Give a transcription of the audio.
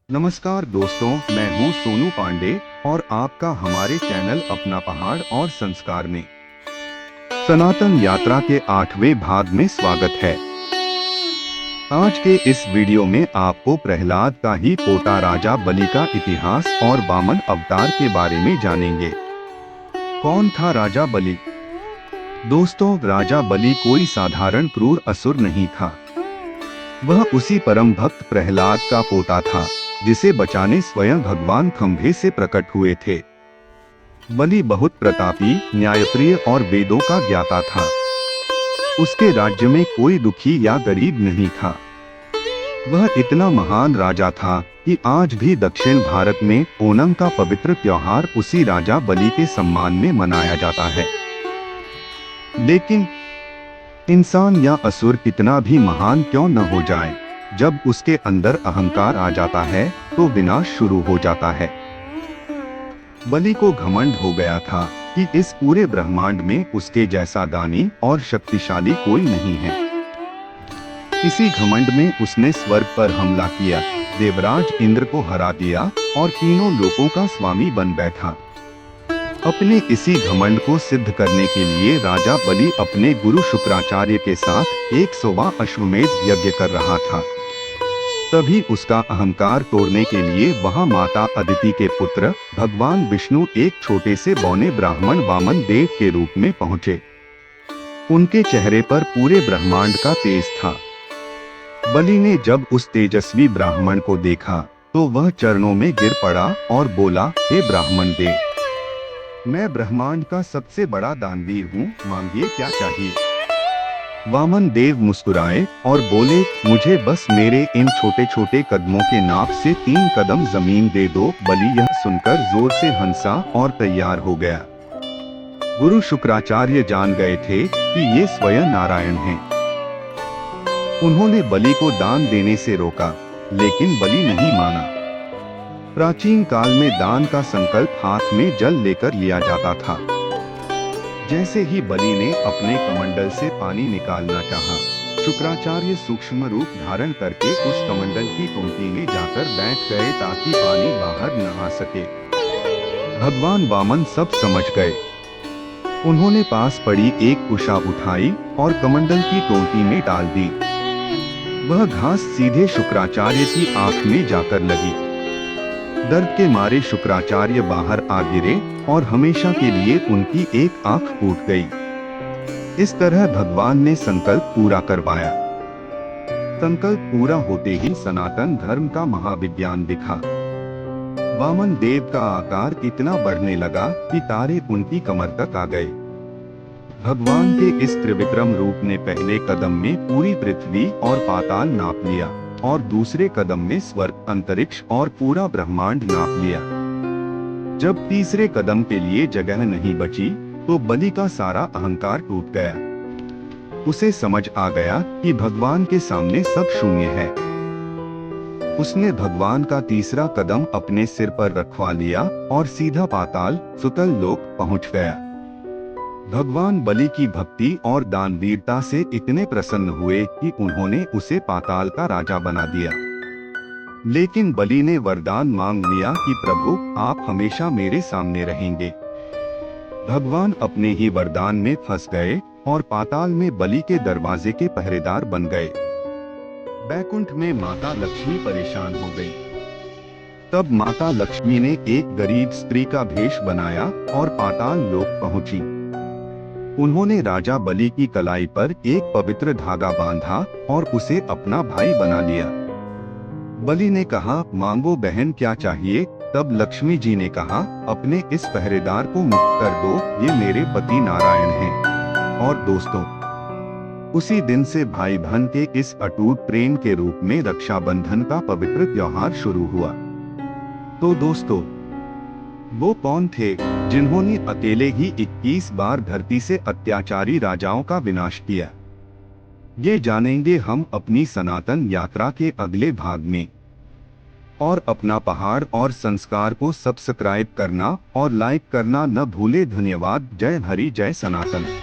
नमस्कार दोस्तों, मैं हूं सोनू पांडे और आपका हमारे चैनल अपना पहाड़ और संस्कार में सनातन यात्रा के 8वें भाग में स्वागत है। आज के इस वीडियो में आपको प्रहलाद का ही पोता राजा बलि का इतिहास और वामन अवतार के बारे में जानेंगे। कौन था राजा बलि? दोस्तों, राजा बलि कोई साधारण क्रूर असुर नहीं था। वह उसी परम भक्त प्रहलाद का पोता था जिसे बचाने स्वयं भगवान खंभे से प्रकट हुए थे। बलि बहुत प्रतापी, न्यायप्रिय और वेदों का ज्ञाता था। उसके राज्य में कोई दुखी या गरीब नहीं था। वह इतना महान राजा था कि आज भी दक्षिण भारत में ओणम का पवित्र त्योहार उसी राजा बलि के सम्मान में मनाया जाता है। लेकिन इंसान या असुर कितना भी महान क्यों न हो जाए, जब उसके अंदर अहंकार आ जाता है तो विनाश शुरू हो जाता है। बलि को घमंड हो गया था कि इस पूरे ब्रह्मांड में उसके जैसा दानी और शक्तिशाली कोई नहीं है। इसी घमंड में उसने स्वर्ग पर हमला किया, देवराज इंद्र को हरा दिया और तीनों लोकों का स्वामी बन बैठा। अपने इसी घमंड को सिद्ध करने के लिए राजा बलि अपने गुरु शुक्राचार्य के साथ 100वां अश्वमेध यज्ञ कर रहा था। तभी उसका अहंकार तोड़ने के लिए वहां माता अदिति के पुत्र भगवान विष्णु एक छोटे से बौने ब्राह्मण वामन देव के रूप में पहुंचे। उनके चेहरे पर पूरे ब्रह्मांड का तेज था। बलि ने जब उस तेजस्वी ब्राह्मण को देखा तो वह चरणों में गिर पड़ा और बोला, हे ब्राह्मण देव, मैं ब्रह्मांड का सबसे बड़ा दानवीर हूँ, मांगिए क्या चाहिए। वामन देव मुस्कुराए और बोले, मुझे बस मेरे इन छोटे छोटे कदमों के नाप से 3 कदम जमीन दे दो। बलि यह सुनकर जोर से हंसा और तैयार हो गया। गुरु शुक्राचार्य जान गए थे कि ये स्वयं नारायण हैं। उन्होंने बलि को दान देने से रोका, लेकिन बलि नहीं माना। प्राचीन काल में दान का संकल्प हाथ में जल लेकर लिया जाता था। जैसे ही बलि ने अपने कमंडल से पानी निकालना चाहा, शुक्राचार्य सूक्ष्म रूप धारण करके उस कमंडल की टोंटी में जाकर बैठ गए ताकि पानी बाहर न आ सके। भगवान वामन सब समझ गए। उन्होंने पास पड़ी एक कुशा उठाई और कमंडल की टोंटी में डाल दी। वह घास सीधे शुक्राचार्य की आंख में जाकर लगी। दर्द के मारे शुक्राचार्य बाहर आ गिरे और हमेशा के लिए उनकी एक आंख फूट गई। इस तरह भगवान ने संकल्प पूरा करवाया। संकल्प पूरा होते ही सनातन धर्म का महाविज्ञान दिखा। वामन देव का आकार इतना बढ़ने लगा कि तारे उनकी कमर तक आ गए। भगवान के इस त्रिविक्रम रूप ने पहले कदम में पूरी पृथ्वी और पाताल नाप लिया और दूसरे कदम में स्वर्ग, अंतरिक्ष और पूरा ब्रह्मांड नाप लिया। जब तीसरे कदम के लिए जगह नहीं बची तो बलि का सारा अहंकार टूट गया। उसे समझ आ गया कि भगवान के सामने सब शून्य है। उसने भगवान का तीसरा कदम अपने सिर पर रखवा लिया और सीधा पाताल, सुतल लोक पहुंच गया। भगवान बलि की भक्ति और दानवीरता से इतने प्रसन्न हुए कि उन्होंने उसे पाताल का राजा बना दिया। लेकिन बलि ने वरदान मांग लिया कि प्रभु, आप हमेशा मेरे सामने रहेंगे। भगवान अपने ही वरदान में फंस गए और पाताल में बलि के दरवाजे के पहरेदार बन गए। बैकुंठ में माता लक्ष्मी परेशान हो गई। तब माता लक्ष्मी ने एक गरीब स्त्री का भेष बनाया और पाताल लोक पहुंची। उन्होंने राजा बलि की कलाई पर एक पवित्र धागा बांधा और उसे अपना भाई बना लिया। बलि ने कहा, मांगो बहन, क्या चाहिए। तब लक्ष्मी जी ने कहा, अपने इस पहरेदार को मुक्त कर दो, ये मेरे पति नारायण हैं। और दोस्तों, उसी दिन से भाई बहन के इस अटूट प्रेम के रूप में रक्षाबंधन का पवित्र त्योहार शुरू हुआ। तो दोस्तों, वो कौन थे जिन्होंने अकेले ही 21 बार धरती से अत्याचारी राजाओं का विनाश किया? ये जानेंगे हम अपनी सनातन यात्रा के अगले भाग में। और अपना पहाड़ और संस्कार को सब्सक्राइब करना और लाइक करना न भूले। धन्यवाद। जय हरि, जय सनातन।